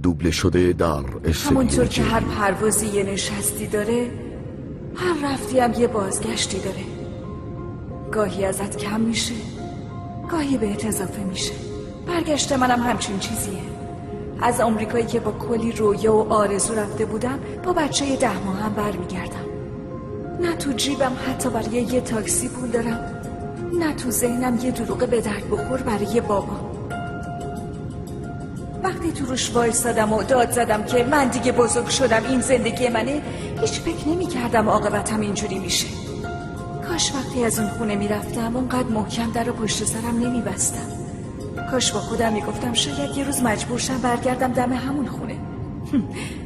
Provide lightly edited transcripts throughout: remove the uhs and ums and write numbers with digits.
دوبله شده در همونطور که هر پروازی یه نشستی داره، هر رفتی هم یه بازگشتی داره. گاهی ازت کم میشه، گاهی بهت اضافه میشه. برگشت منم همچین چیزیه. از آمریکایی که با کلی رویا و آرزو رفته بودم، با بچه 10 ماهم برمیگردم. نه تو جیبم حتی برای یه تاکسی پول دارم، نه تو ذهنم یه دروغ به درد بخور برای بابا. وقتی تو روش وایسادم و داد زدم که من دیگه بزرگ شدم، این زندگی منه، هیچ فکر نمی کردم عاقبتم اینجوری میشه. کاش وقتی از اون خونه میرفتم اونقدر محکم در و پشت سرم نمی بستم. کاش با خودم میگفتم شاید یه روز مجبور شم برگردم دم همون خونه.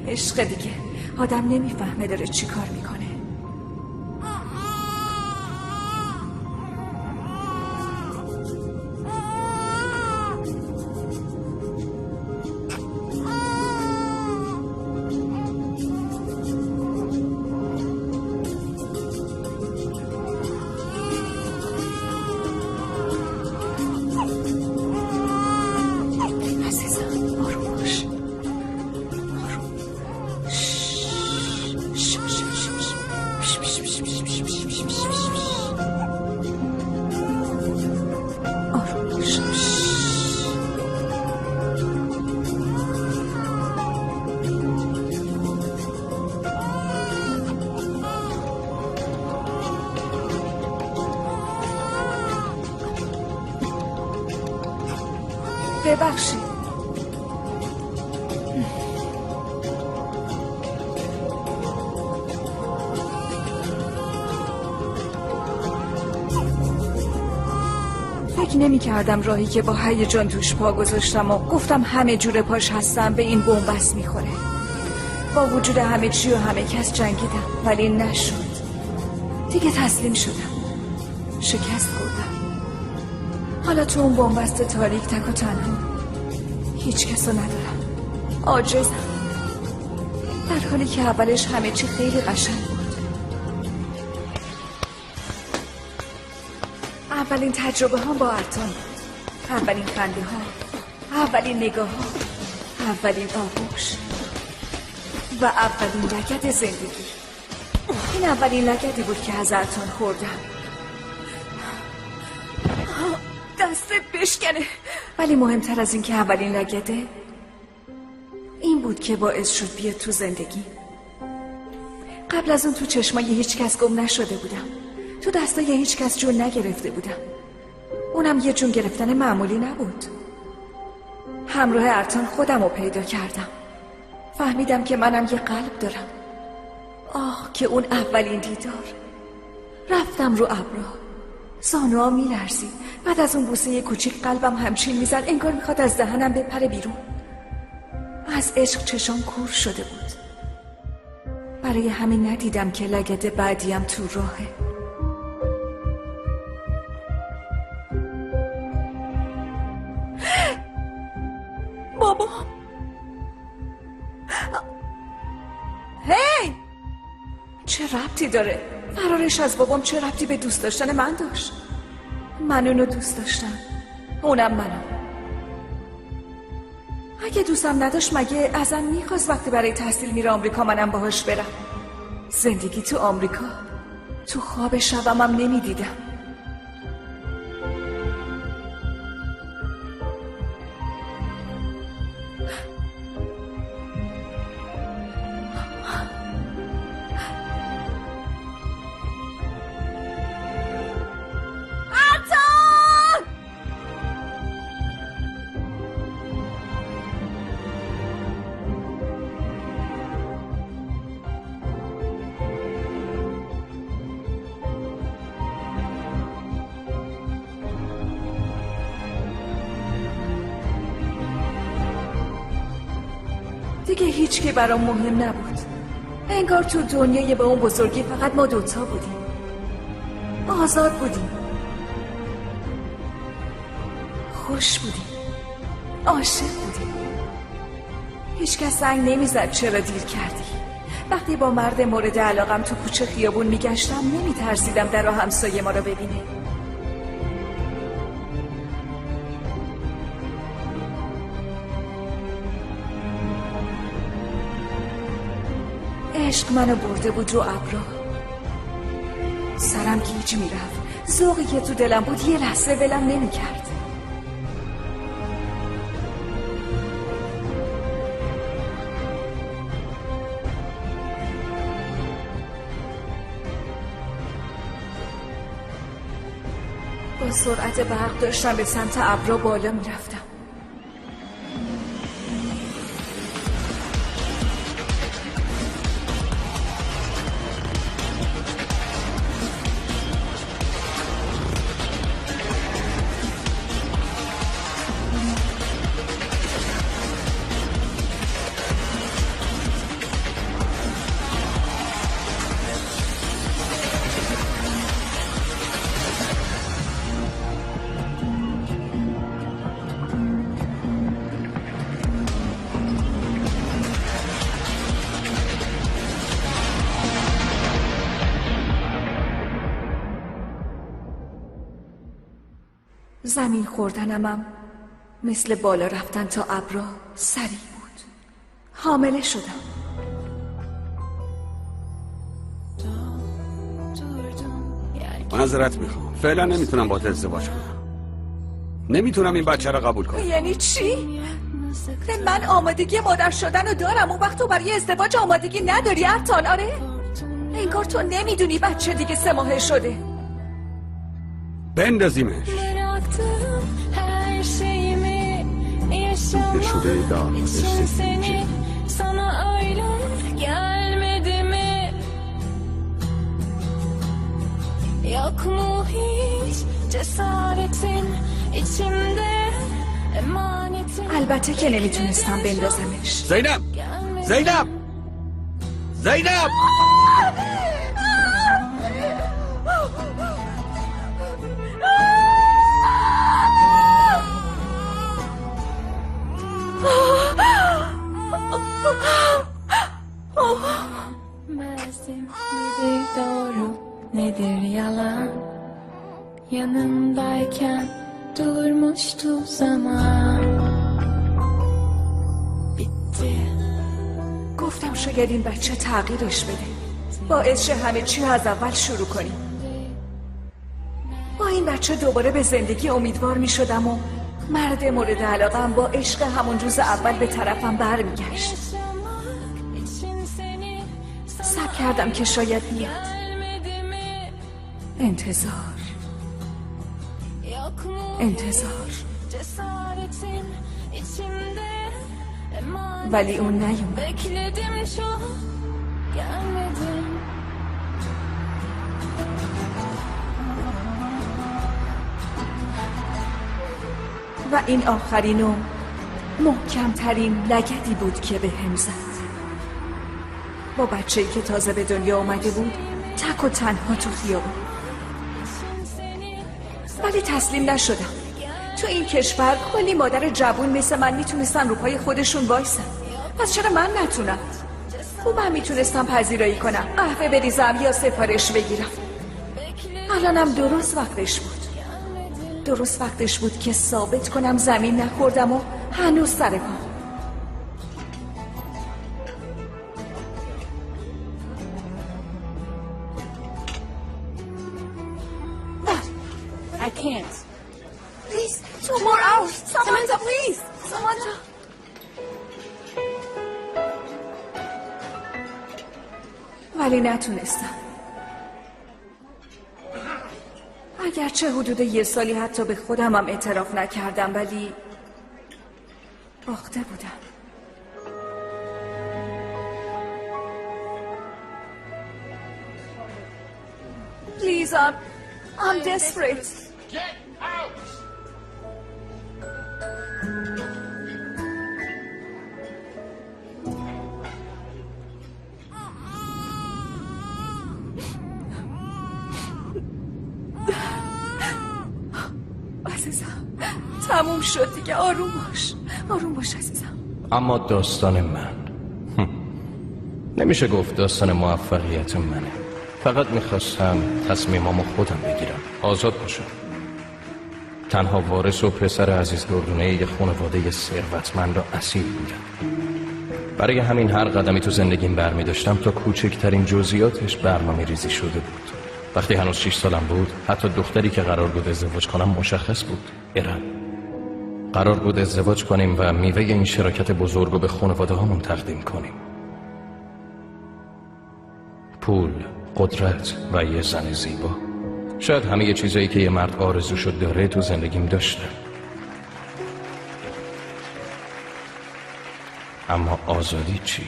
عشق دیگه، آدم نمیفهمه داره چی کار میکنه. ببخشید. فکر نمی کردم راهی که با هیجان توش پا گذاشتم و گفتم همه جور پاش هستم به این بنبست میخوره. با وجود همه چی و همه کس جنگیدم، ولی نشد. دیگه تسلیم شدم، شکست خوردم. حالا تو اون بنبست تاریک تک و تنها، هیچ کسو ندارم، عاجزم، در حالی که اولش همه چی خیلی قشنگ بود. اولین تجربه هم با ارتان بود، اولین خنده ها، اولین نگاه ها، اولین آغوش و اولین لگد زندگی. این اولین لگدی بود که از ارتان خوردم. دستت بشکنه. ولی مهمتر از این که اولین لگده، این بود که باعث شد بیاد تو زندگی. قبل از اون تو چشمای هیچ کس گم نشده بودم، تو دستای هیچ کس جون نگرفته بودم. اونم یه جون گرفتن معمولی نبود. همراه ارتان خودم رو پیدا کردم. فهمیدم که منم یه قلب دارم. آه که اون اولین دیدار. رفتم رو ابرها، زانوها میلرزید. بعد از اون بوسه یه کوچیک قلبم همچین میزد انگار میخواد از دهنم بپره بیرون. از عشق چشام کور شده بود. برای همین ندیدم که لگد بعدیم تو راهه. بابا، هی، چه ربطی داره؟ فرارش از بابام چه ربطی به دوست داشتن من داشت؟ من اونو دوست داشتم، اونم منو. اگه دوستم نداشت مگه ازم میخواست وقتی برای تحصیل میره آمریکا منم باهاش برم؟ زندگی تو آمریکا تو خواب شبم هم نمیدیدم. دیگه هیچ که برام مهم نبود. انگار تو دنیای به اون بزرگی فقط ما دوتا بودیم. آزاد بودیم، خوش بودیم، عاشق بودیم. هیچ کس زنگ نمیزد چرا دیر کردی. وقتی با مرد مورد علاقم تو کوچه خیابون میگشتم نمیترسیدم در همسایه ما رو ببینه. عشق منو برده بود رو ابرا. سرم گیج میرفت. ذوقی که تو دلم بود یه لحظه ولم نمیکرد. با سرعت برق داشتم به سمت ابرا بالا میرفتم. زمین خوردنمم مثل بالا رفتن تا ابرا سریع بود. حامله شدم. معذرت میخوام، فعلا نمیتونم باهات ازدواج کنم. نمیتونم این بچه رو قبول کنم. یعنی چی؟ من آمادگی مادر شدن رو دارم. اون وقت تو برای ازدواج آمادگی نداری ارتان؟ آره؟ انگار تو نمیدونی بچه دیگه 3 ماهه شده. بندازیمش. شده دار sana öyle gelmedi mi? Yok mu hiç cesaretin içimde emanetin? البته که نمیتونستم بندازمش. زینب! زینب! زینب! Bilmezdim nedir doğru nedir yalan. Yanımdayken durmuştu zaman. Bitti. گفتم شاید این بچه تغییرش بده. باعث شه همه چی رو از اول شروع کنیم. با این بچه دوباره به زندگی امیدوار می شدم و مرد مورد علاقم با عشق همون روز اول به طرفم برمیگشت. صبر کردم که شاید بیاد. انتظار ولی اون نیومد. و این آخرین و محکمترین لگدی بود که به هم زد. با بچه‌ای که تازه به دنیا آمده بود تک و تنها تو خیابون. ولی تسلیم نشدم. تو این کشور کلی مادر جوون مثل من میتونستن رو پای خودشون وایسن. پس چرا من نتونم؟ من میتونستم پذیرایی کنم، قهوه بریزم یا سفارش بگیرم. الانم درست وقتش بود که ثابت کنم زمین نخوردم و هنوز سر پام. I can't. Please, 2 more hours. Samantha, please. Samantha. ولی نتونستم. اگرچه حدود 1 سالی حتی به خودم هم اعتراف نکردم، ولی باخته بودم. Please, I'm desperate. Get out! عزیزم تموم شد دیگه. آروم باش عزیزم. اما داستان من نمیشه گفت داستان موفقیت منه. فقط میخواستم تصمیمامو خودم بگیرم، آزاد باشم. تنها وارث و پسر عزیز گردونه یک خانواده ثروتمند و اصیل بودم. برای همین هر قدمی تو زندگیم برمی داشتم تا کوچکترین جزئیاتش برنامه ریزی شده بود. وقتی هنوز 6 سالم بود حتی دختری که قرار بود ازدواج کنم مشخص بود، ارم. قرار بود ازدواج کنیم و میوه این شراکت بزرگ رو به خانواده هامون تقدیم کنیم. پول، قدرت و یه زن زیبا، شاید همه یه چیزایی که یه مرد آرزوشو داره تو زندگیم داشتم. اما آزادی چی؟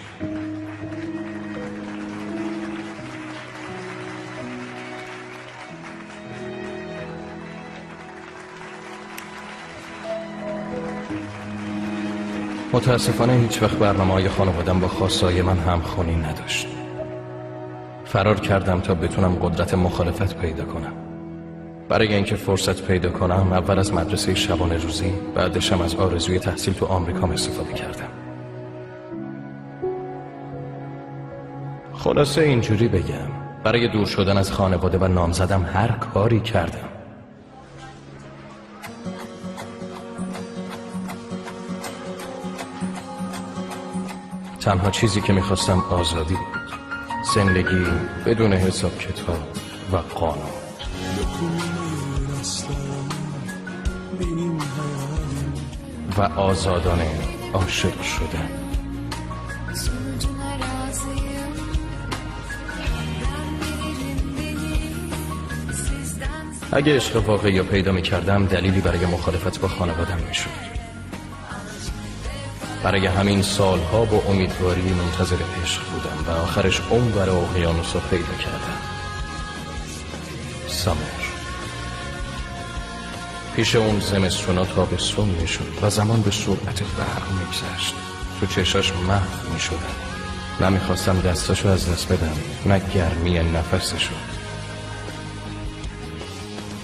متاسفانه هیچ وقت برنامه‌های خانوادم با خواستای من همخوانی نداشت. فرار کردم تا بتونم قدرت مخالفت پیدا کنم. برای اینکه فرصت پیدا کنم اول از مدرسه شبانه روزی، بعدشم از آرزوی تحصیل تو آمریکا استفاده کردم. خلاصه اینجوری بگم، برای دور شدن از خانواده و نامزدم هر کاری کردم. تنها چیزی که میخواستم آزادی بود. زندگی بدون حساب کتاب و قانون. و آزادانه عاشق شدن. اگه عشق واقعی یا پیدا می‌کردم دلیلی برای مخالفت با خانوادم میشد. برای همین سالها با امیدواری منتظر عشق بودم و آخرش اونور اقیانوس رو پیدا کردم. سامر. پیش اون زمستونا تابستون میشد و زمان به سرعت برق میگذشت. تو چشاش محو میشدم. نمیخواستم دستاشو از دست بدم، نه گرمی نفسشو.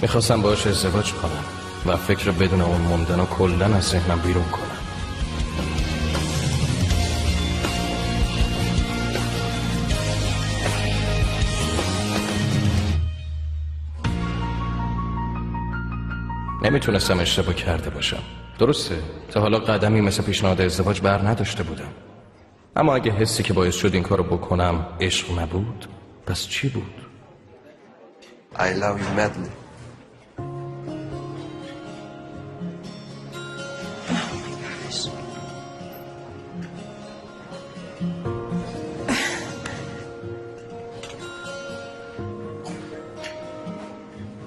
میخواستم باهاش ازدواج کنم و فکر بدون اون موندن و کلن از ذهنم بیرون کنم. نمیتونستم اشتباه کرده باشم. درسته تا حالا قدمی مثل پیشنهاد ازدواج بر نداشته بودم، اما اگه حسی که باعث شد این کارو بکنم عشق نبود، پس چی بود؟ I love you madly.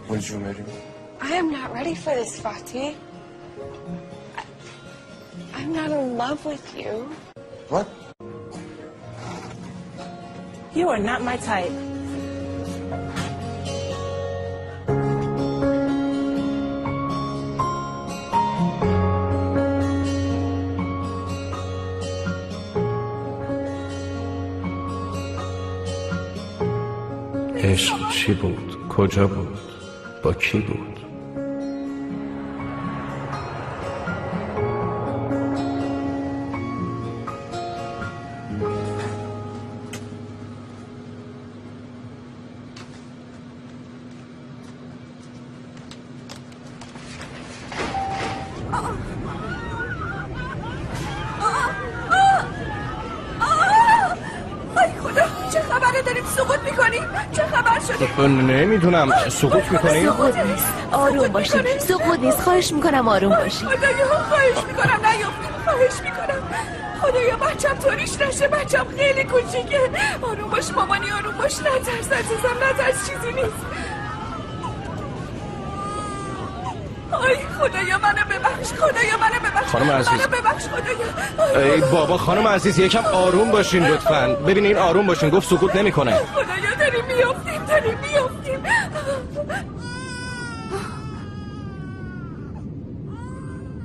Would you marry me? I am not ready for this, Fatih. I'm not in love with you. What? You are not my type. عشق چی بود؟ کجا بود؟ با کی بود؟ ای خدا، چه خبره؟ داریم سقوط میکنیم؟ چه خبر شده؟ نمیدونم. سقوط میکنیم؟ سقوط نیست، آروم باشید. سقوط نیست، خواهش میکنم آروم باشید. خدایا خواهش میکنم نیفتیم، خواهش میکنم. خدایا بچم طوریش نشه، بچم خیلی کوچیکه. آروم باش مامانی، آروم باش، نترس عزیزم، نترس، چیزی نیست. آی خدایا منو ببخش، خدایا منو ببخش، خانم عزیز. منو ببخش خدایا. ای بابا خانم عزیز یکم آروم باشین لطفاً. ببینین آروم باشین، گفت سقوط نمیکنه. خدایا داریم میافتیم، داریم میافتیم.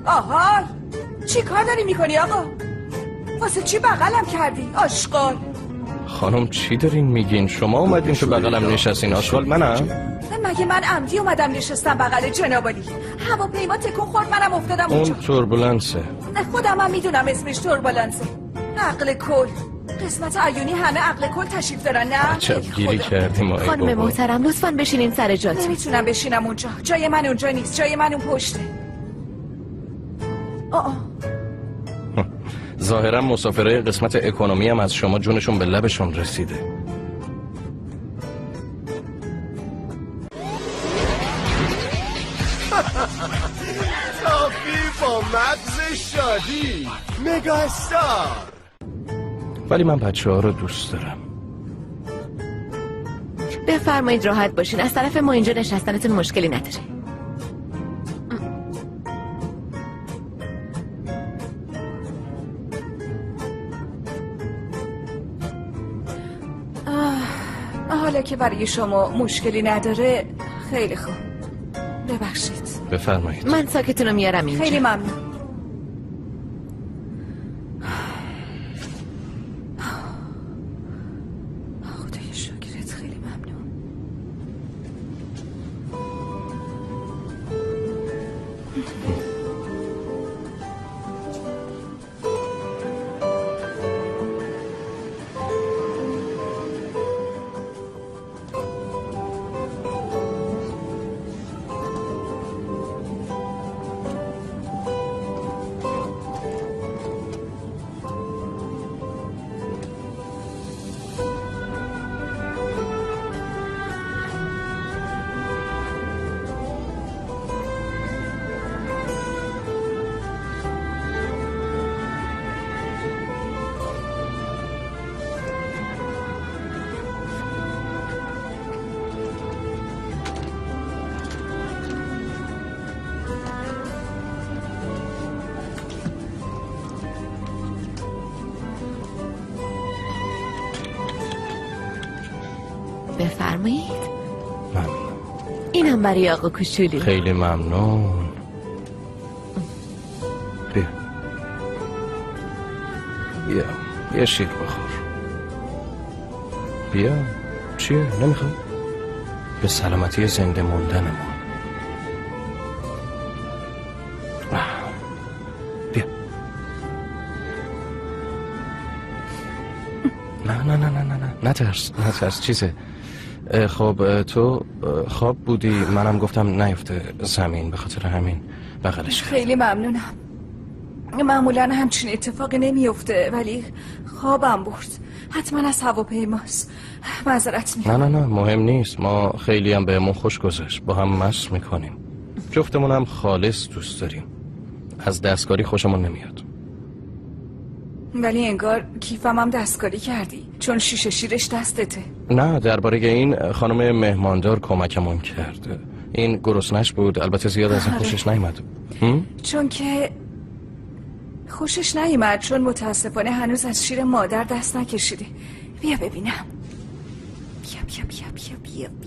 آها چی کار داری میکنی آقا؟ واسه چی بغلم کردی؟ آشغال. خانم چی دارین میگین؟ شما اومدین تو بغلم نشستین، آشغال منم؟ مگه من عمدی اومدم نشستم بغل جنابالی؟ هواپیما تکون خورد منم افتادم اون اونجا. توربولنسه. خودم هم میدونم اسمش توربولنسه. عقل کل. قسمت عیونی همه عقل کل تشریف دارن نه؟ عجب گیری کردیم ما. ای خانم بابا. محترم لطفاً بشینین سر جاتون. نمیتونم بشینم اونجا. جای من اونجا نیست. جای من اون پشته. ظاهرا مسافرای قسمت اکونومی هم از شما جونشون به لبشون رسیده. تافی با مغز شادی مگا استار. ولی من بچه ها رو دوست دارم. بفرمایید راحت باشین. از طرف ما اینجا نشستنتون مشکلی نداره. حالا که برای شما مشکلی نداره خیلی خوب. ببخشید. بفرمایید. من ساکتون رو میارم اینجا. خیلی ممنون. خدای شکرت، خیلی ممنون. بفرمایید. ممنون. اینم برای آقا کوچولو. خیلی ممنون. بیا بیا یه شیر بخور. بیا. چیه؟ نمیخوای؟ به سلامتی زنده موندن ما. بیا. نه نترس چیزه. خب تو خواب بودی، منم گفتم نیفته زمین، به خاطر همین بغلش کردم. خیلی ممنونم. معمولا همچین اتفاقی نمیفته ولی خوابم برد. حتما از هواپیماست. معذرت میخوام. نه مهم نیست. ما خیلی هم بهمون خوش گذشت. با هم مشق میکنیم. جفتمون هم خالص دوست داریم. از دستکاری خوشمون نمیاد. ولی انگار کیفم هم دستکاری کردی چون شیشه شیرش دستته. نه درباره این خانم مهماندار کمکمون کرد. این گرسنش بود، البته زیاد از این خوشش نیامد. چون که خوشش نیامد چون متاسفانه هنوز از شیر مادر دست نکشیده. بیا ببینم.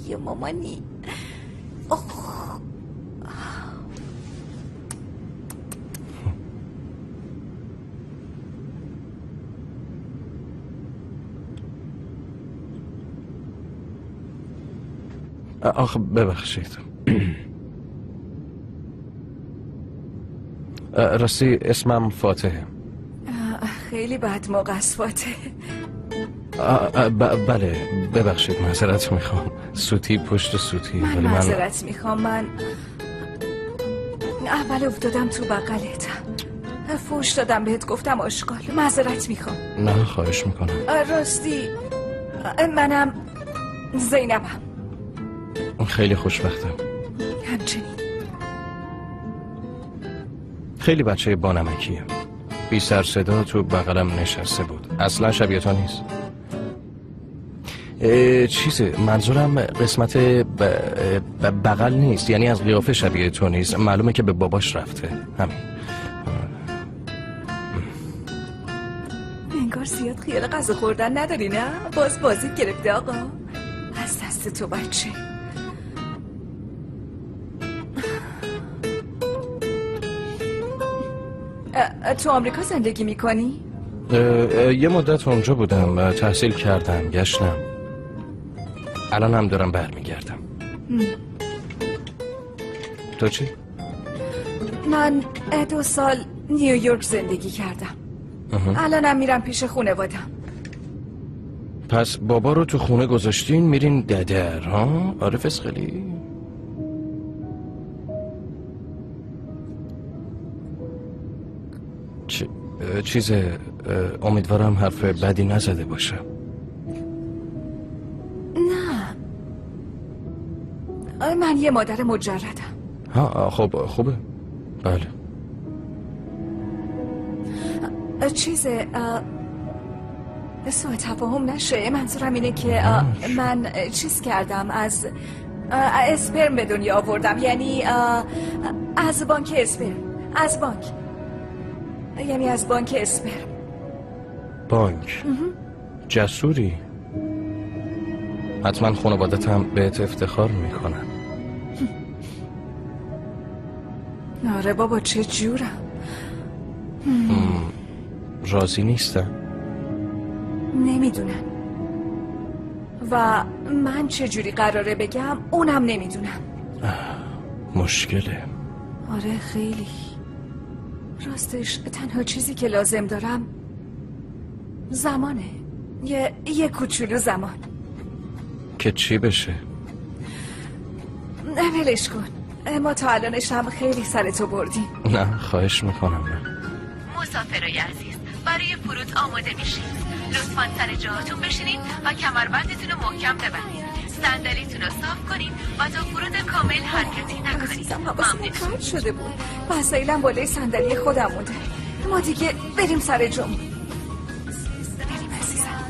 بیا مامانی. آخ ببخشید. راستی اسمم فاتحه. خیلی بد موقع است فاتحه. بله ببخشید معذرت میخوام. سوتی پشت سوتی. من معذرت میخوام. من اول افتادم تو بغلتم، فوش دادم بهت، گفتم آشغال. معذرت میخوام. نه خواهش میکنم. راستی منم زینبم. خیلی خوشبختم. همچنین. خیلی بچه بانمکیه. بی سر صدا تو بغلم نشسته بود. اصلا شبیه تو نیست. چیزه منظورم قسمت بغل نیست، یعنی از قیافه شبیه تو نیست. معلومه که به باباش رفته. همین. انگار زیاد خیال غذا خوردن نداری نه؟ باز بازی گرفته آقا. از دست تو بچه. تو آمریکا زندگی میکنی؟ یه مدت اونجا بودم، تحصیل کردم، گشتم. الان هم دارم برمیگردم. تو چی؟ من 2 سال نیویورک زندگی کردم. الانم میرم پیش خانوادم. پس بابا رو تو خونه گذاشتین میرین ددر ها؟ آره فسقلی؟ امیدوارم حرف بدی نزده باشم. نه، من یه مادر مجردم. ها خب خوبه. بله. سوء تفاهم نشه. منظورم اینه که من چیز کردم، از اسپرم به دنیا آوردم. یعنی از بانک اسپرم. از بانک، یعنی از بانک اسپرم. بانک؟ جسوری. حتما خانوادت هم بهت افتخار میکنن. آره بابا، چه جورم. راضی نیستم. نمیدونن و من چه جوری قراره بگم اونم نمیدونم. مشکله. آره خیلی. راستش تنها چیزی که لازم دارم زمانه. یه کوچولو زمان. که چی بشه؟ ولش کن. ما تا الانش هم خیلی سرتو بردیم. نه خواهش میکنم. نه مسافرای عزیز، برای فرود آماده میشید. لطفاً سر جاهاتون بشینید و کمربندتون رو محکم ببندید. صندلیتون رو صاف کنید و تا فرود کامل حرکتی نکنید. حواسمون پرت شده بود. وسایلم بالای صندلی خودم مونده. ما دیگه بریم سر جامون. بریم عزیزم.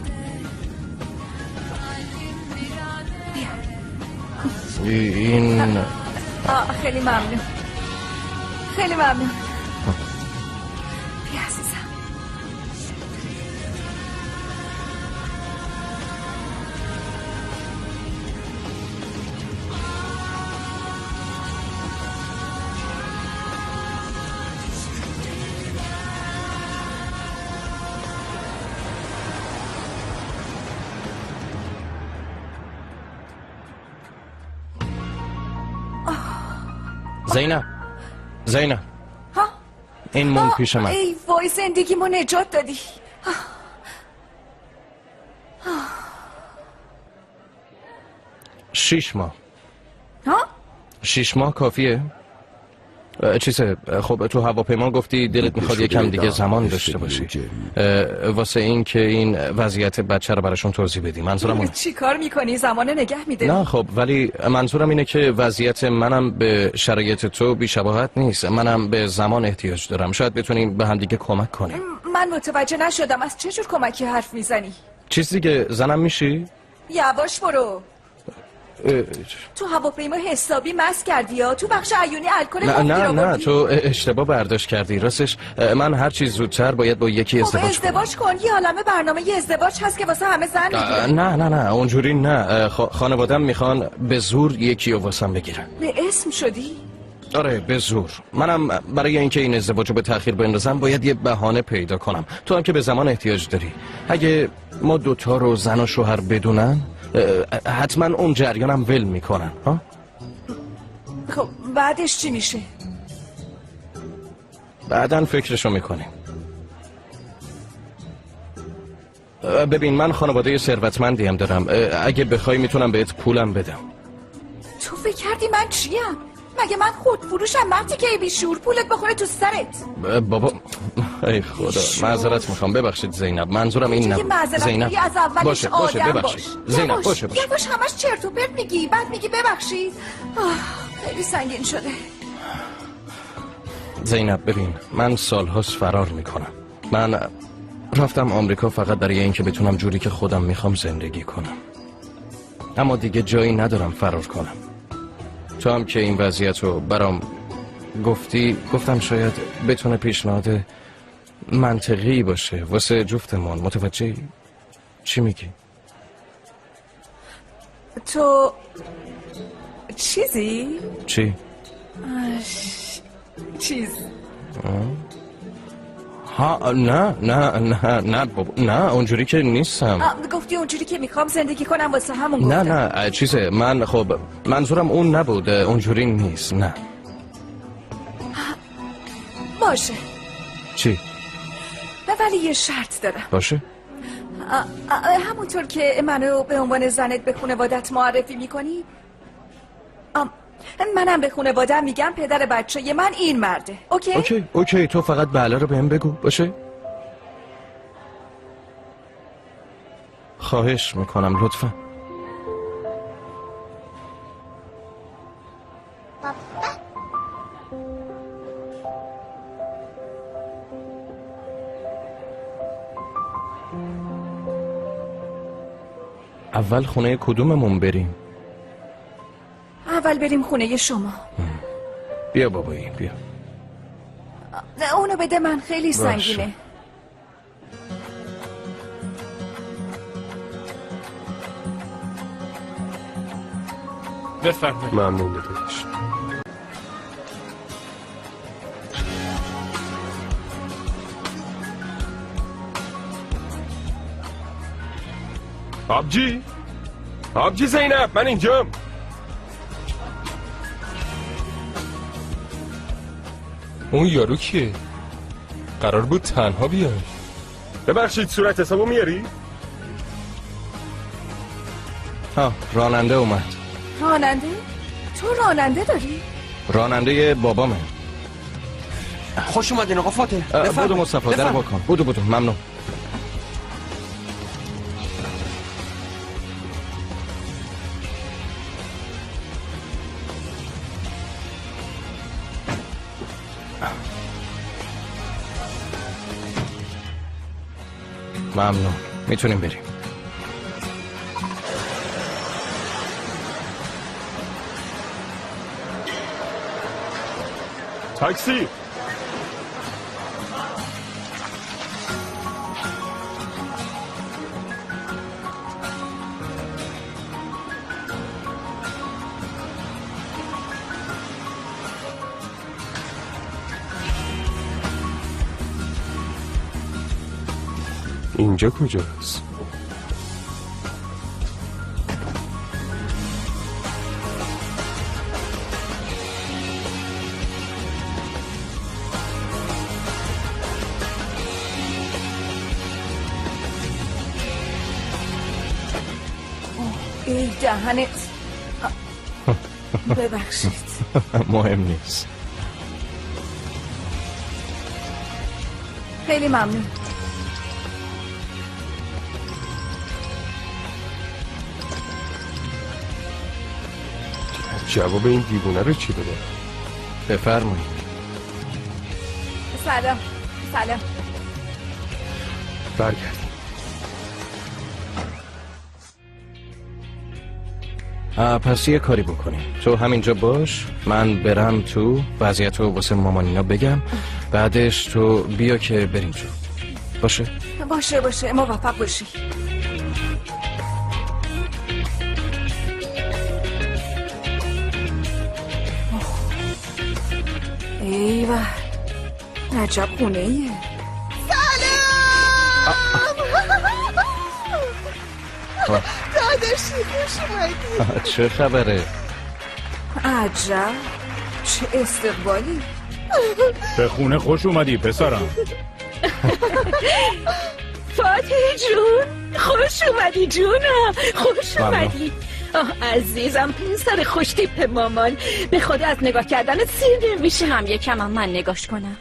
بیا. این خیلی ممنون. خیلی ممنون. بیا عزیزم. زینب ها؟ این مون پیش من. ای وای، زندگیمو نجات دادی. 6 ماه. ها؟ 6 ماه کافیه؟ خب تو هواپیما گفتی دلت میخواد یکم دیگه زمان داشته باشی واسه این که این وضعیت بچه رو براشون توضیح بدی. منظورم اونه. چی کار میکنی؟ زمانه نگه میده؟ نه خب، ولی منظورم اینه که وضعیت منم به شرایط تو بیشباهت نیست. منم به زمان احتیاج دارم. شاید بتونیم به هم دیگه کمک کنیم. من متوجه نشدم از چه جور کمکی حرف میزنی؟ چیز دیگه زنم میشی؟ یواش برو. تو هواپیما حسابی مست کردی یا تو بخش عیونی الکل نه تو اشتباه برداشت کردی. راستش من هر چیز زودتر باید با یکی ازدواج کن. یه عالمه برنامه ازدواج هست که واسه همه زن میگیره. نه اونجوری نه. خانوادم میخوان به زور یکی رو واسم بگیرن. به اسم شدی؟ آره به زور. منم برای اینکه این ازدواج رو به تأخیر بندازم باید یه بهانه پیدا کنم. تو هم که به زمان احتیاج داری. اگه ما دوتا رو زن و شوهر بدونن حتما اون جریانم ول میکنن. ها؟ خب بعدش چی میشه؟ بعدن فکرشو میکنیم. ببین من خانواده ثروتمندی هم دارم. اگه بخوای میتونم بهت پولم بدم. تو فکر کردی من چیم؟ مگه من خود فروشم؟ وقتی که بی شعور پولت بخوره تو سرت. بابا ای خدا معذرت میخوام. ببخشید زینب، منظورم این نبود. زینب از اولش باشه ببخشید. زینب باشه یواش همش چرت و پرت میگی بعد میگی ببخشید. خیلی سنگین شده. زینب ببین من سالهاست فرار میکنم. من رفتم آمریکا فقط برای اینکه بتونم جوری که خودم میخوام زندگی کنم. اما دیگه جایی ندارم فرار کنم. تو هم که این وضعیت رو برام گفتم شاید بتونه پیشنهاد منطقی باشه واسه جفتمون. متوجهی؟ چی میگی؟ تو چیزی؟ چی؟ چیز ها نه اونجوری که نیستم. گفتی اونجوری که میخوام زندگی کنم واسه همون گفتم. نه چیزه. من خب منظورم اون نبود. اونجوری نیست. نه باشه. چی؟ ولی یه شرط دارم. باشه. همونطور که منو به عنوان زنت به خانوادت معرفی میکنی، منم به خانوادم میگم پدر بچه من این مرده. اوکی تو فقط بله رو بهم بگو باشه. خواهش میکنم لطفا. اول خونه کدوممون بریم؟ اول بریم خونه شما. بیا بابایی بیا. اونو بده من، خیلی سنگینه. بفرمایید. ممنون داداش. آبجی زینب، من اینجام. اون یارو کیه؟ قرار بود تنها بیای. ببخشید صورت حسابو میاری؟ راننده اومد. راننده؟ تو راننده داری؟ راننده بابامه. خوش اومدین آقا فاتح. بودو مصطفی در بکن. بودو ممنون. ممنون. میتونیم بریم. تاکسی. اینجا کجاست؟ ای دهنت. ببخشید. مهم نیست. خیلی ممنون. جواب این دیوونه رو چی بده؟ بفرمایید. سلام. برگرد. پس یه کاری بکنیم. تو همینجا باش، من برم تو وضعیت رو واسه مامانینا بگم، بعدش تو بیا که بریم تو. باشه موفق باشی. ایوه عجب خونه ایه. سلام. داداشی خوش اومدی. چه خبره؟ عجب چه استقبالی. به خونه خوش اومدی پسرم. فاتح جون خوش اومدی جونم. خوش اومدی. عزیزم پسر خوش تیپ مامان. به خدا از نگاه کردنت سیر نمیشه. هم یکم هم من نگاش کنم.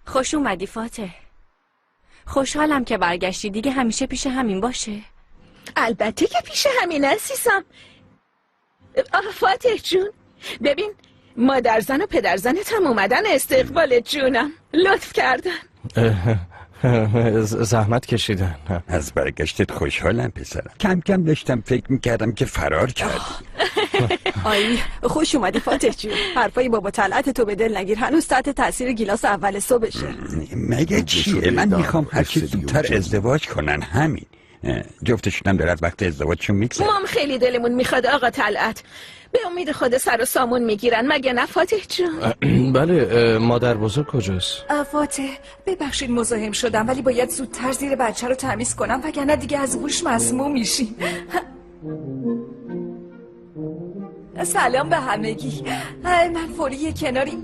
خوش اومدی فاتح. خوشحالم که برگشتی. دیگه همیشه پیش همین باشه. البته که پیش همین عزیزم. فاتح جون ببین مادرزن و پدرزنت هم اومدن استقبالت جونم. لطف کردن. زحمت کشیدن. از برگشتت خوشحالم پسرم. کم کم داشتم فکر میکردم که فرار کردی. آی خوش اومدی فاتح جون. حرفای بابا طلعت تو به دل نگیر. هنوز تحت تاثیر گیلاس اول صبحشه. مگه چیه؟ من میخوام هرچی زودتر ازدواج کنن همین. جفتشون هم دارد وقت ازدواجشون میگذره. ما هم خیلی دلمون میخواد آقا طلعت. به امید خدا سر و سامون میگیرن مگه نه فاتح جون؟ بله. مادر بزرگ کجاست؟ فاتح ببخشید مزاحم شدم ولی باید زودتر زیر بچه رو تمیز کنم وگرنه دیگه از بوش مسموم میشیم. سلام به همگی. من فوری یه کناری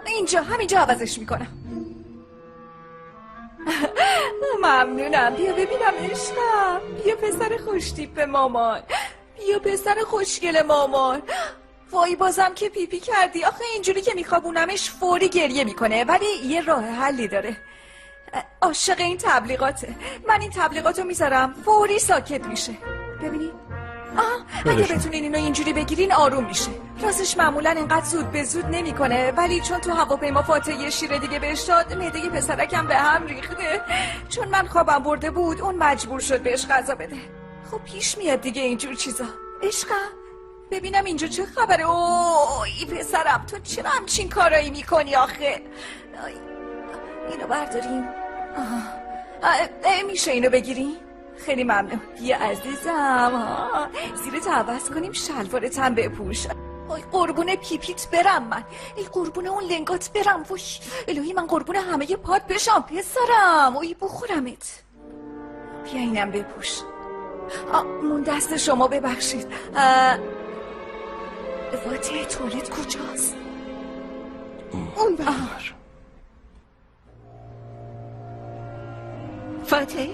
اینجا همینجا عوضش میکنم. ممنونم. بیا ببینم عشقم. بیا پسر خوشتیپ مامان. بیا پسر خوشگل مامان. وای بازم که پیپی کردی. آخه اینجوری که میخوابونمش فوری گریه میکنه ولی یه راه حلی داره. عاشق این تبلیغاته. من این تبلیغاتو میذارم فوری ساکت میشه. ببینی؟ اگه بتونین اینو اینجوری بگیرین آروم میشه. راستش معمولا اینقدر زود به زود نمیکنه ولی چون تو هواپیما فاتح یه شیر دیگه بهش داد معده پسرکم به هم ریخته. چون من خوابم برده بود اون مجبور شد بهش غذا بده. خب پیش میاد دیگه اینجور چیزا. عشقم ببینم اینجا چه خبره. اوه پسرم تو چرا همچین کارایی میکنی آخه؟ اینو برداریم. میشه اینو بگیریم؟ خیلی ممنون. بیا عزیزم. زیرت عوض کنیم شلوارتم بپوش. وای قربون پیپیت برم من. ای قربون اون لنگات برم. وای الهی من قربون همه پات بشم پسرم. وای بخورمت. بیا اینم بپوش. مون دست شما ببخشید. فاتح توالت کجاست؟ اون بخور. فاتح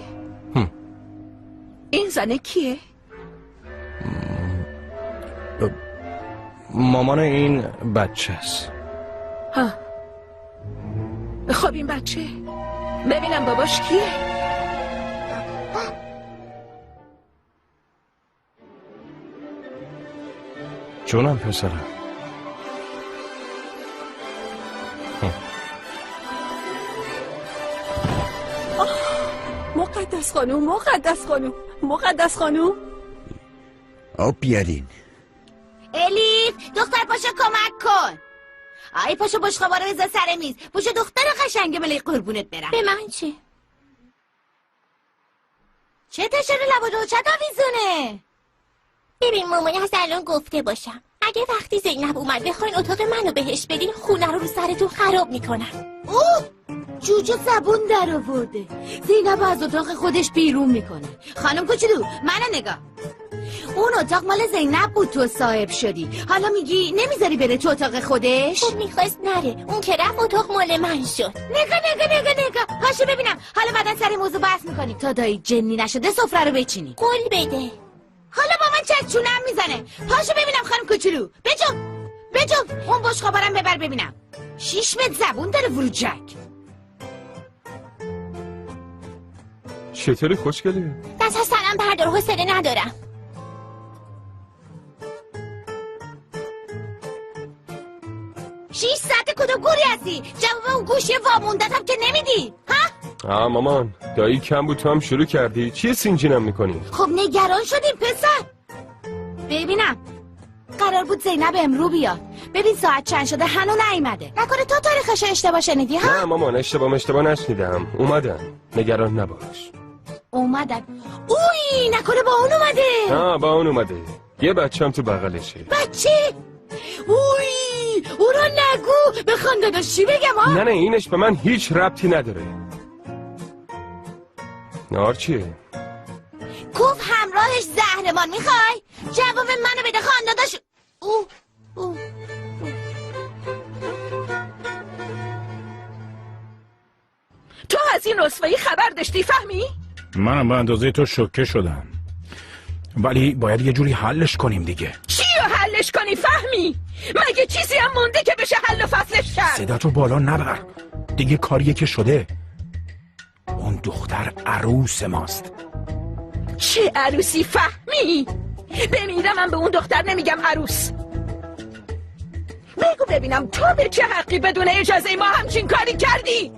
این زنه کیه؟ مامان این بچه است. خب این بچه ببینم باباش کیه؟ جونم پسرم. مقدس خانوم مقدس خانوم مقدس خانوم. آب بیارین. الیف دختر پاشو کمک کن. آی پاشو بشقابا رو بذار سر میز. پاشو دختر قشنگ ملی قربونت برم. به من چه؟ چه تشر لب و دوچت آویزونه؟ ببین مامانی از الان گفته باشم اگه وقتی زینب اومد بخواین اتاق منو بهش بدین خونه رو سرتون خراب میکنم. اوه جوجه زبون در آورده. زینب از اتاق خودش بیرون میکنه. خانم کوچولو منو نگاه. اون اتاق مال زینب بود تو صاحب شدی. حالا میگی نمیذاری بره تو اتاق خودش؟ خب میخواست نره. اون که رفت اتاق مال من شد. نگاه پاشو ببینم. حالا بعدا سر موضوع بحث میکنیم تا دایی جنی نشده سفره رو بچینی. قول بده. حالا با من چشمونم میزنه. پاشو ببینم خانم کوچولو. بجم اون بشقابارم ببر ببینم. 6 متر زبون داره وروجک. چطوری خوشگله؟ دست از سرم بردار حوصله ندارم. شیش ساعت کدوم گوری هستی؟ جواب اون گوشی واموندتم که نمیدی ها؟ مامان دایی کم بود تو هم شروع کردی. چیه سینجینم میکنی؟ خب نگران شدیم پسر. ببینم قرار بود زینب امرو بیاد. ببین ساعت چند شده هنو نیومده. نکنه تو تاریخش اشتباه شنیدی ها؟ نه مامان اشتباه نشنیدم. اومدن نگران نباش. اومدن. اوی نکنه با اون اومده. با اون اومده. یه بچه‌م تو بغلشه. بچه؟ اوی او رو نگو. به خانداداش چی بگم ها؟ نه اینش به من هیچ ربطی نداره. نهار چیه؟ گفت همراهش زهرمان میخوای؟ جواب منو بده خانداداش. او تو از این رسوایی خبر داشتی فهمی؟ منم به اندازه تو شوکه شدم ولی باید یه جوری حلش کنیم دیگه. چی رو حلش کنی فهمی؟ مگه چیزی هم مونده که بشه حل و فصلش کرد؟ صداتو بالا نبر دیگه. کاریه که شده. اون دختر عروس ماست. چه عروسی فهمی؟ بمیرم من به اون دختر نمیگم عروس. بگو ببینم تو به چه حقی بدون اجازه ما همچین کاری کردی؟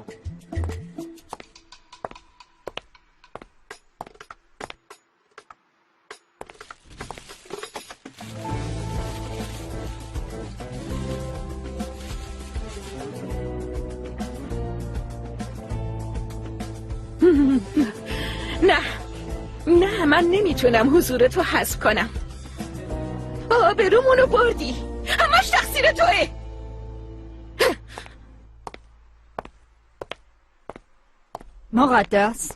من نمیتونم حضورتو حذف کنم. آبرومونو بردی، همش تقصیر توه. مقدس،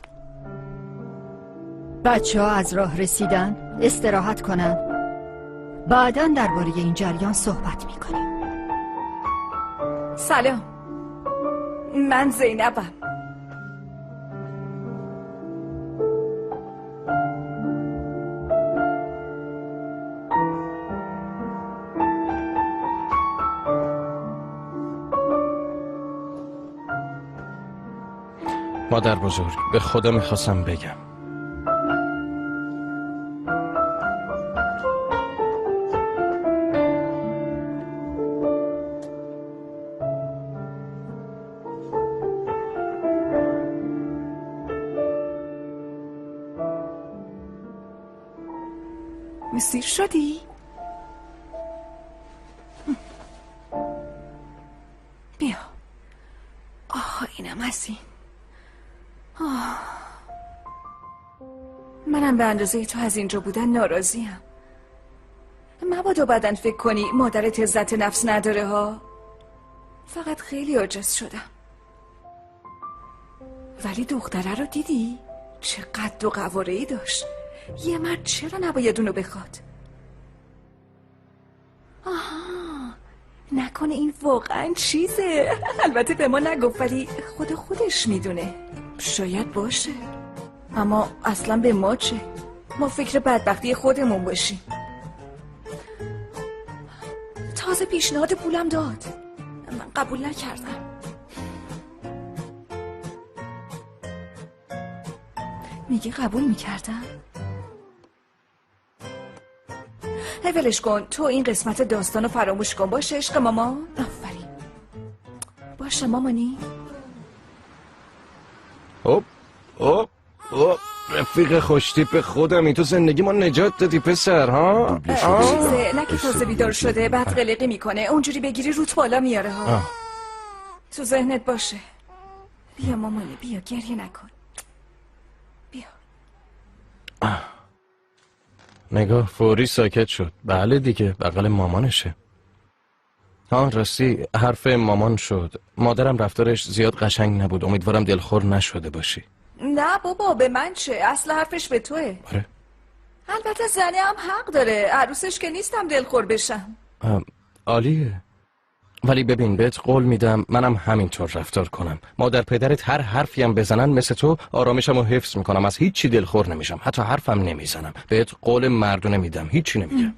بچه ها از راه رسیدن، استراحت کنن، بعداً درباره این جریان صحبت میکنیم. سلام، من زینبم. مادر بزرگ، به خدا میخواستم بگم مسیر شدی؟ بیا. اینم از این. منم به اندازه تو از اینجا بودن ناراضیم. مبادا بعدن فکر کنی مادرت عزت نفس نداره ها. فقط خیلی عاجز شدم. ولی دختره رو دیدی؟ چه قد و قواره‌ای داشت. یه مرد چرا نباید اونو بخواد؟ نکنه این واقعا چیزه. البته به ما نگفت ولی خودش میدونه. شاید باشه، اما اصلا به ما چه؟ ما فکر بدبختی خودمون باشیم. تازه پیشنهاد پولم داد، من قبول نکردم. میگه قبول میکردم؟ ولش کن، تو این قسمت داستانو فراموش کن. باشه عشق مامان؟ آفرین. باشه مامانی. رفیق خوشتیپ خودمی، تو زندگی ما نجات دادی پسر ها. چیزه نه که تازه بیدار شده بعد قلقی میکنه، اونجوری بگیری روت بالا میاره ها. تو ذهنت باشه. بیا مامانی، بیا، گریه نکن. بیا. نگاه، فوری ساکت شد. بله دیگه، بغل مامانشه. راستی حرف مامان شد. مادرم رفتارش زیاد قشنگ نبود. امیدوارم دلخور نشده باشی. نه بابا، به من چه؟ اصل حرفش به توه. آره. البته زنه هم حق داره، عروسش که نیستم دلخور بشم. عالیه. ولی ببین، بهت قول میدم منم همینطور رفتار کنم. مادر پدرت هر حرفی هم بزنن مثل تو آرامشم رو حفظ میکنم. از هیچی دلخور نمیشم، حتی حرفم نمیزنم. بهت قول مردونه میدم، هیچی نمیگم.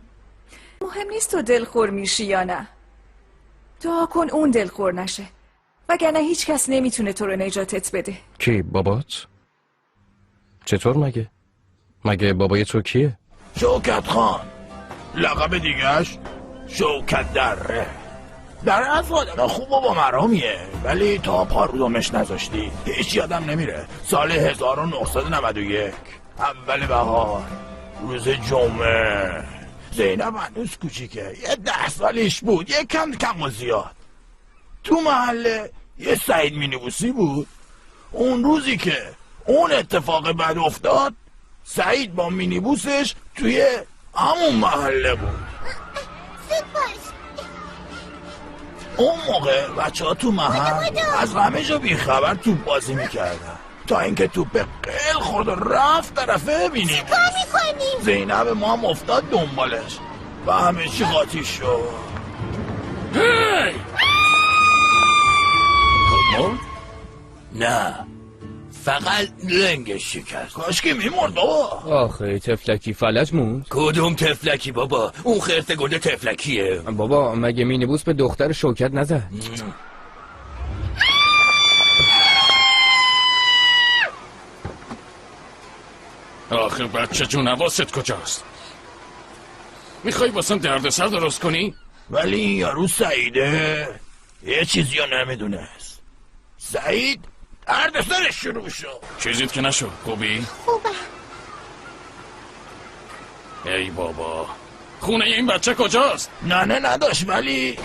مهم نیست تو دلخور میشی یا نه. دعا کن اون دلخور نشه، وگرنه هیچ کس نمیتونه تو رو نجاتت بده. کی؟ بابات؟ چطور مگه بابای تو کیه؟ شوکت خان، لقب دیگهش شوکت دره. در اصل آدم خوب و با مرامیه، ولی تا پارومش نذاشتی هیچ یادم نمیره. سال 1991 اول بهار، روز جمعه. زینب هنوز کوچیکه، یه 10 سالش بود، یه کم و زیاد. تو محله یه سعید مینیبوسی بود. اون روزی که اون اتفاق بد افتاد، سعید با مینیبوسش توی همون محله بود. اون موقع بچه ها تو محل از همه جا بیخبر توپ بازی میکردن تا اینکه توپ قل خورد و رفت طرف مینیبوس. چیکار میکنیم؟ زینب ما هم افتاد دنبالش و همه چی قاطی شد. هی! نه، فقط لنگش شکست. کاش که میمرد بابا. آخه تفلکی فلج موند. کدوم تفلکی بابا؟ اون خرت گنده تفلکیه. بابا مگه مینیبوس به دختر شوکت نزد؟ آخه بچه جون، حواست کجاست؟ میخوای واسم دردسر درست کنی؟ ولی این یارو سعیده یه چیزی رو نمیدونست. سعید دردسرش شروع شد. چیزیت که نشد. خوبی؟ خوبه. ای بابا، خونه این بچه کجاست؟ ننه نداشت، ولی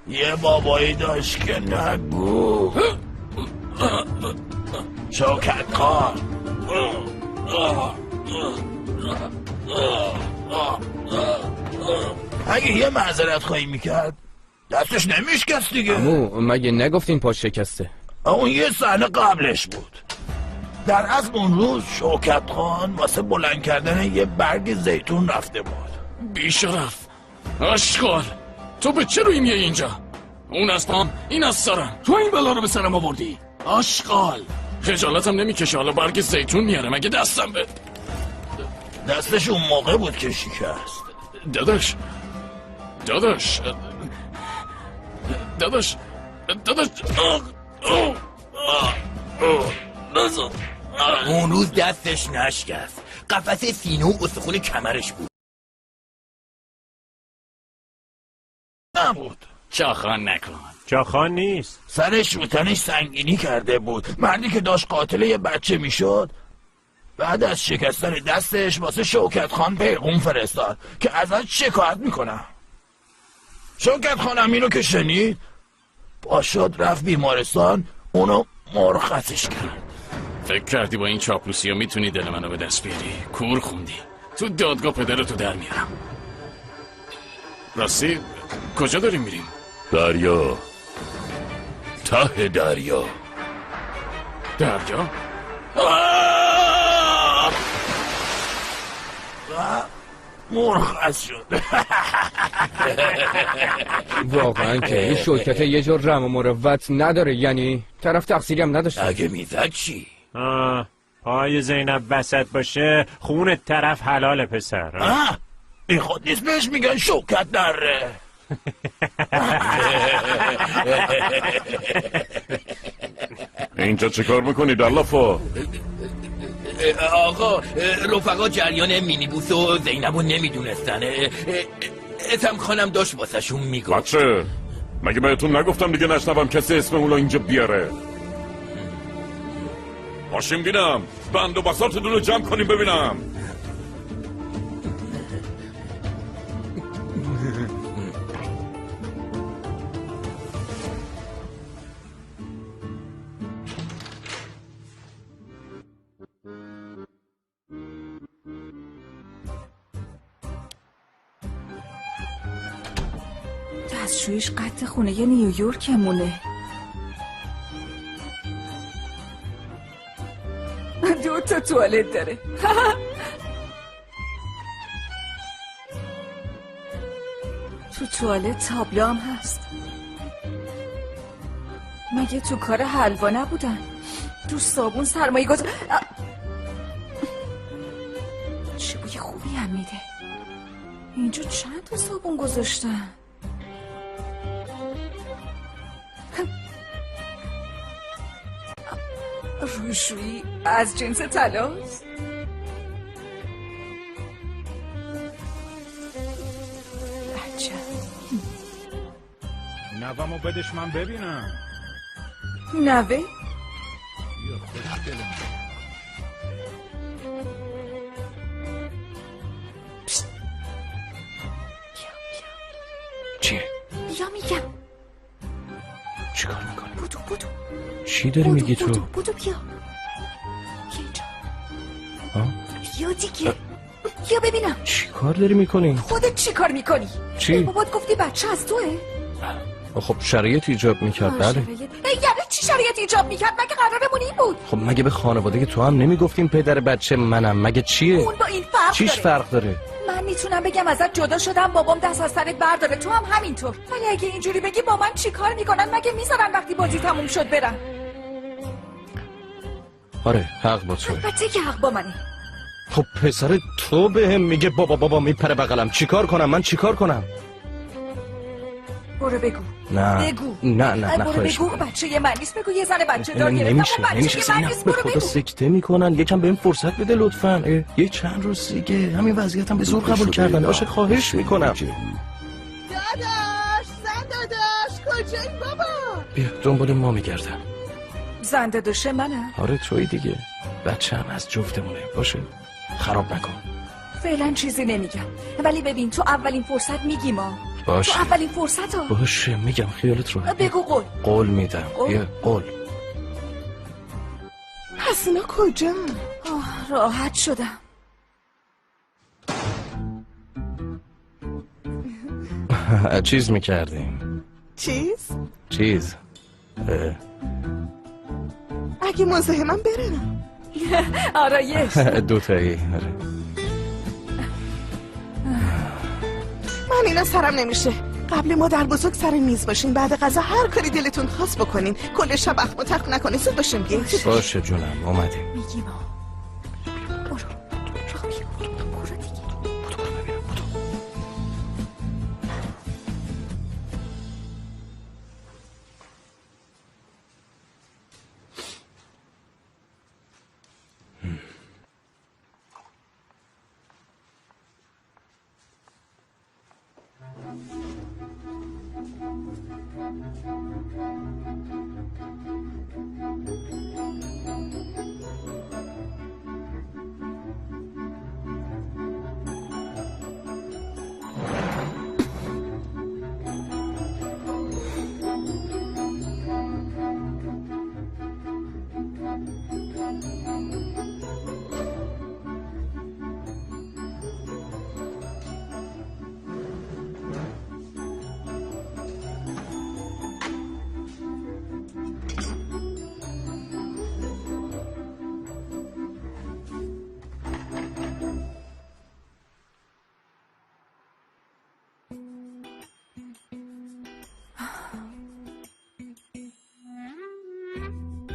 یه بابایی داشت که نگو. شوکت خان، اگه یه معذرت خواهی میکرد دستش نمیشکست دیگه. عمو مگه نگفتین پاش شکسته؟ اون یه صحنه قبلش بود. در اصل اون روز شوکت خان واسه بلند کردن یه برگ زیتون رفته بود. بیشرف اشغال، تو به چه روی میای اینجا؟ اون از پام، این از سرم. تو این بلا رو به سرم آوردی اشغال. خجالتم نمیکشه حالا برگ زیتون میاره مگه دستم به دستش اون موقع بود که شکست. داداش اون روز دستش نشکست، قفسه سینه و استخون کمرش بود. نبود. چاخان نکن. چاخان نیست، سرش رو تنش سنگینی کرده بود. مردی که داشت قاتل یه بچه میشد بعد از شکستن دستش واسه شوکت خان پیغام فرستاد که ازش شکایت میکنم. شوکت خانم اینو که شنید پاشد رفت بیمارستان، اونو مرخصش کرد. فکر کردی با این چاپلوسی ها میتونی دل منو به دست بیاری؟ کور خوندی. تو دادگاه پدرتو در میارم. راستی کجا داریم میریم؟ دریا، ته دریا. دریا؟ مرخص شد. واقعا که این شوکت یه جور رم و مروت نداره، یعنی طرف تقصیری هم نداشته. اگه میزد چی؟ پای زینب وسط باشه خون طرف حلال پسر. این خود نیست بهش میگن شوکت داره. اینجا چه کار میکنی دلافا؟ آقا رفقا جریان مینیبوس و زینبو نمیدونستن. اسم خانم داشت واسه شون میگفت. بچه مگه بهتون نگفتم دیگه نشنوم کسی اسم اونو اینجا بیاره؟ باشیم بینم بند و بساطتون رو جمع کنیم ببینم. دستشویش قد خونه نیویورکمونه. 2 تا توالت داره. تو توالت تابلو هم هست. مگه تو کار حلوا نبودن؟ تو صابون سرمایه گذار. چه بوی خوبی هم میده. اینجا چند تا صابون گذاشتن؟ روشویی از جنس طلاست. نوامو بدش من ببینم. نوه؟ چیه؟ بیا میگم. چی کار میکنی؟ بودو چی داری میگی تو؟ بودو بیا اینجا. بیا دیگه. بیا ببینم. چی کار داری میکنی؟ خودت چی کار میکنی؟ چی؟ بابات گفتی بچه از توه؟ خب شرایط ایجاب میکرد. بله. یعنی چی شرایط ایجاب میکرد؟ مگه قرارمون این بود؟ خب مگه به خانواده تو هم نمیگفتیم پدر بچه منم؟ مگه چیه؟ اون با این فرق چیش داره؟ فرق داره؟ من میتونم بگم ازت جدا شدم، بابام دست از سرت برداره، تو هم همینطور. ولی اگه اینجوری بگی با من چی کار میکنن؟ مگه میذارن وقتی بازی تموم شد برن؟ آره حق با تو. البته که حق با منه. خب پسر تو بهم میگه بابا میپره بغلم، چیکار کنم؟ من چیکار کنم؟ برو بگو. نه بگو. نه برو خواهش بگو بچه یه من نیست. بگو یه زن بچه دار گرفتم. نمیشه به خدا سکته میکنن. یکم بهم فرصت بده لطفا. یه چند روز دیگه همین وضعیتم به زور قبول کردن. باشه خواهش میکنم. داداش زن داداش کجایی بابا؟ بیا دنبال ما میگردم. زن داداشه منم. آره توی دیگه. بچه هم از جفتمونه. باشه خراب نکن. فعلا چیزی نمیگم، ولی ببین تو اولین فرصت میگی ما. باشه تو اولین فرصت ها. باشه میگم خیالت رو. بگو قول. قول میدم. یه قول. پس اینا کجا؟ راحت شدم. چیز میکردیم. چیز؟ اگه مزاحمم برم. آرایش. دوتایی. آره. من اینا سرم نمیشه. قبل مادر بزرگ سر میز باشین، بعد غذا هر کاری دلتون خواست بکنین، کل شب اخم و تخم نکنین، زود باشین بیاین. باشه جونم، اومدیم. میگیم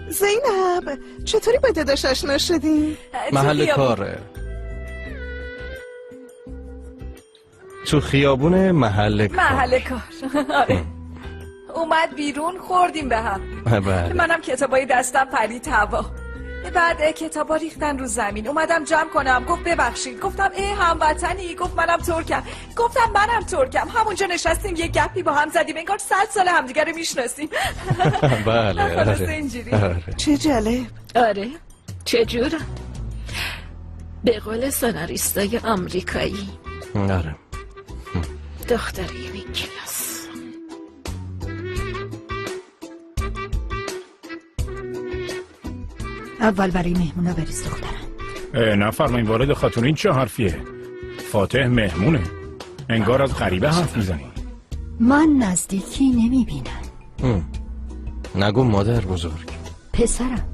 زینب چطوری با داداش آشنا شدین؟ محل کاره. تو خیابون محل کار. آره. اومد بیرون، خوردیم به هم. بله. منم کتابای دستم پرید هوا. بعد کتابا ریختن رو زمین. اومدم جمع کنم، گفت ببخشید. گفتم هموطنی؟ گفت منم ترکم. گفتم منم ترکم. همونجا نشستیم یه گپی با هم زدیم، انگار 100 سال همدیگه رو میشناسیم. بله. آره. چه جالب. آره چجورا؟ به قول سناریستای آمریکایی. آره. دختر یعنی کلاس. اول برای مهمونا بریز دخترم. نفرمایین وارد خاتون، این چه حرفیه؟ فاتح مهمونه، انگار از غریبه حرف میزنی. من نزدیکی نمیبینم. نگو مادر بزرگ. پسرم،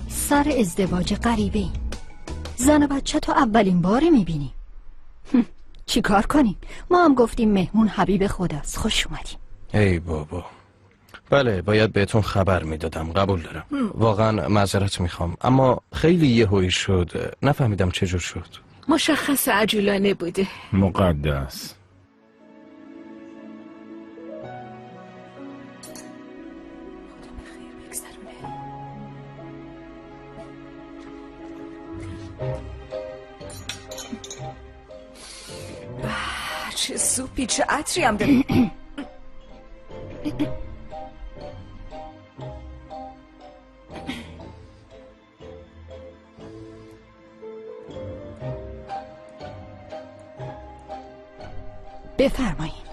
سر ازدواج غریبه این. زن و بچه تو اولین بار میبینی. چی کار کنیم؟ ما هم گفتیم مهمون حبیب خداست. خوش اومدیم. ای بابا. بله باید بهتون خبر میدادم، قبول دارم. واقعا معذرت میخوام، اما خیلی یهویی شد، نفهمیدم چجور شد. مشخص عجولانه بوده. مقدس چه سوپی، چه عطری هم داره. بفرمایید.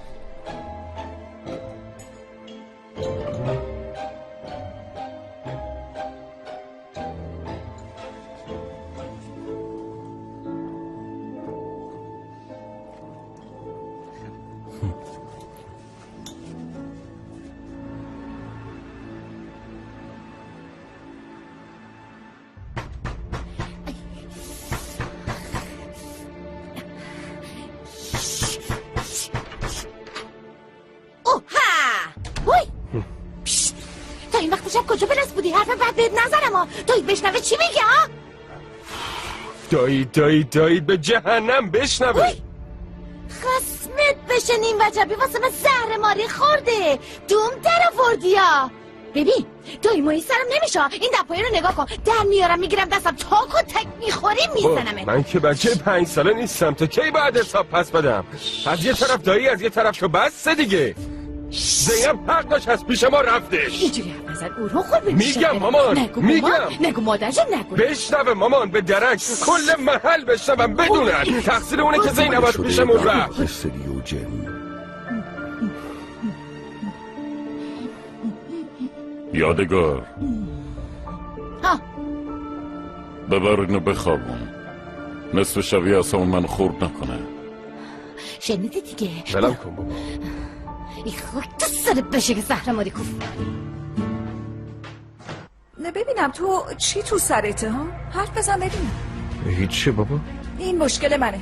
کجا برس بودی؟ حرف بد بهت نزنم ها. دایی بشنوه چی میگه ها؟ دایی به جهنم بشنوه. خسمت بشه نیم وجبی واسه من زهر ماری خورده. دوم در آوردی ها. ببین دایی مایی سرم نمیشه. این دپایی رو نگاه کن، در میارم میگیرم دستم تاک و تک میخوریم میزنمه. من که بچه 5 ساله نیستم، تا کی باید حساب پس بدم؟ از یه طرف دایی، از یه طرف تو، بس دیگه. زینب حق داشت از پیش ما رفتش. اینجوری حرف نزن او رو خود میگم مامان، میگم نگو مادر جان نگو. بشنوه مامان، به درک کل محل بشنوم بدونن تقصیر اونه که زینب از پیشمون رفت. یادگار ببر اینو بخوابون، نصف شبیه اصلا من خورد نکنه. شنیدی دیگه؟ ولم کن بابا. ای خاک تو سرت بشه که زهرماری کوف. نه ببینم تو چی تو سرته ها؟ حرف بزن ببینم. هیچی بابا. این مشکل منه.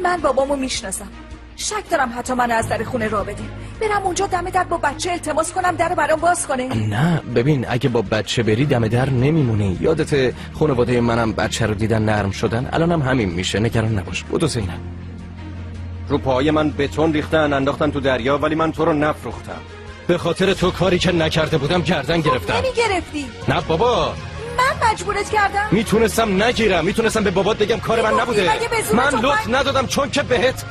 من بابامو میشناسم. شک دارم حتی من از در خونه را بده. برم اونجا دم در با بچه التماس کنم در برام باز کنه. نه ببین اگه با بچه بری دم در نمیمونی. یادت خانواده منم بچه رو دیدن نرم شدن. الانم همین میشه. نگران نباش. بودو زینب. رو پای من بتون ریختن انداختن تو دریا ولی من تو رو نفروختم. به خاطر تو کاری که نکرده بودم گردن گرفتم. نمیگرفتی. نه بابا. من مجبورت کردم. میتونستم نگیرم. میتونستم به بابات بگم کار من نبوده. من لطف ندادم چون که بهت